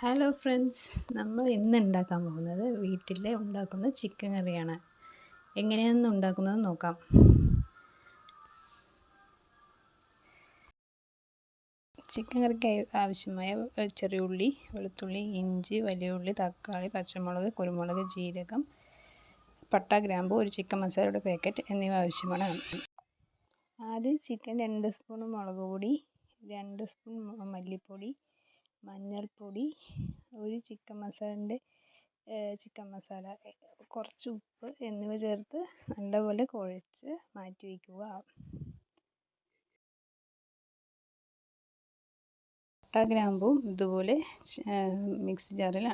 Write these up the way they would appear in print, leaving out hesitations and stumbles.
Hello friends, നമ്മൾ ഇന്ന് ഉണ്ടാക്കാൻ പോകുന്നത് വീട്ടിൽ ഉണ്ടാക്കുന്ന ചിക്കൻ കറിയാണ്. എങ്ങനെയാണെന്ന് ഉണ്ടാക്കുന്നത് നോക്കാം. ചിക്കൻ കറിക്ക് ആവശ്യമായ ചെറിയ ഉള്ളി, വെളുത്തുള്ളി, ഇഞ്ചി, വലിയ ഉള്ളി, തക്കാളി, പച്ചമുളക്, കുരുമുളക്, ജീരകം, പട്ട, ഗ്രാമ്പു, ഒരു ചിക്കൻ മസാലയുടെ പാക്കറ്റ് എന്നിവ ആവശ്യമാണ്. ആദ്യം ചിക്കൻ 2 സ്പൂൺ മുളക് പൊടി, 2 സ്പൂൺ മല്ലിപ്പൊടി, മഞ്ഞൾപ്പൊടി, ഒരു ചിക്കൻ മസാല, കുറച്ച് ഉപ്പ് എന്നിവ ചേർത്ത് നല്ലപോലെ കുഴച്ച് മാറ്റി വയ്ക്കുക. പട്ട, ഗ്രാമ്പും ഇതുപോലെ മിക്സി ജാറിൽ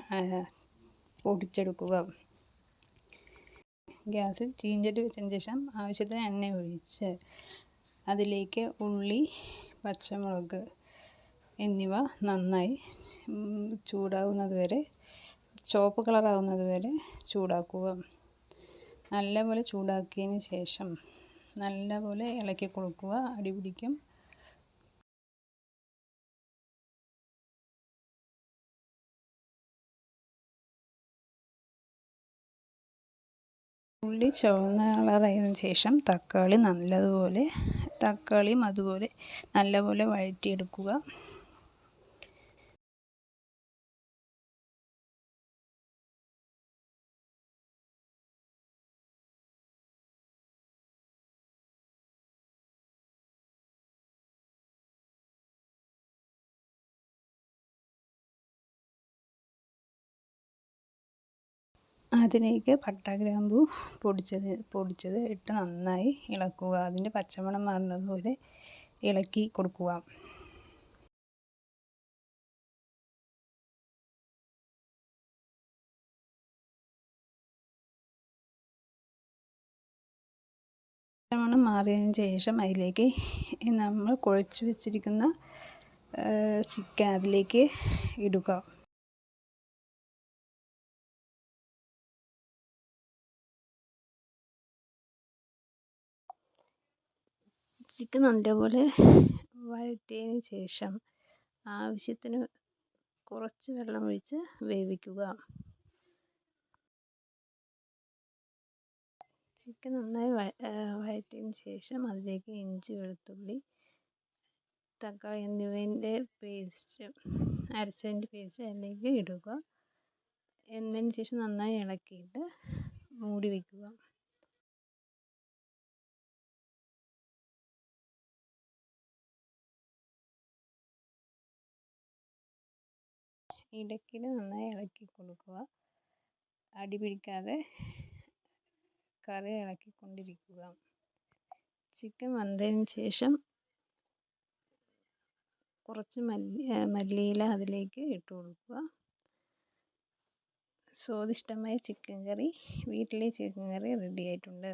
പൊടിച്ചെടുക്കുക. ഗ്യാസിൽ ചീഞ്ചട്ടി വെച്ചതിന് ശേഷം ആവശ്യത്തിന് എണ്ണ ഒഴിച്ച് അതിലേക്ക് ഉള്ളി, പച്ചമുളക് എന്നിവ നന്നായി ചൂടാവുന്നത് വരെ, ചുവപ്പ് കളറാവുന്നത് വരെ ചൂടാക്കുക. നല്ലപോലെ ചൂടാക്കിയതിന് ശേഷം നല്ലപോലെ ഇളക്കി കൊടുക്കുക, അടി പിടിക്കും. ഉള്ളി ചുവന്ന കളറായതിനു ശേഷം തക്കാളിയും അതുപോലെ നല്ലപോലെ വഴറ്റിയെടുക്കുക. അതിലേക്ക് പട്ട, ഗ്രാമ്പു പൊടിച്ചത് ഇട്ട് നന്നായി ഇളക്കുക. അതിൻ്റെ പച്ചമണം മാറുന്നത് പോലെ ഇളക്കി കൊടുക്കുക. പച്ചമണം മാറിയതിന് ശേഷം അതിലേക്ക് നമ്മൾ കുഴച്ച് വെച്ചിരിക്കുന്ന ചിക്കൻ അതിലേക്ക് ഇടുക. ചിക്കൻ നല്ലപോലെ വഴറ്റിയതിന് ശേഷം ആവശ്യത്തിന് കുറച്ച് വെള്ളം ഒഴിച്ച് വേവിക്കുക. ചിക്കൻ നന്നായി വഴറ്റിയതിന് ശേഷം അതിലേക്ക് ഇഞ്ചി, വെളുത്തുള്ളി, തക്കാളി എന്നിവൻ്റെ അരച്ചതിൻ്റെ പേസ്റ്റ് അതിലേക്ക് ഇടുക. എന്നതിന് ശേഷം നന്നായി ഇളക്കിയിട്ട് മൂടി വയ്ക്കുക. ഇടയ്ക്കിടെ നന്നായി ഇളക്കി കൊടുക്കുക. അടി പിടിക്കാതെ കറി ഇളക്കിക്കൊണ്ടിരിക്കുക. ചിക്കൻ വെന്തതിന് ശേഷം കുറച്ച് മല്ലിയില അതിലേക്ക് ഇട്ട് കൊടുക്കുക. സ്വാദിഷ്ടമായ വീട്ടിലെ ചിക്കൻ കറി റെഡി ആയിട്ടുണ്ട്.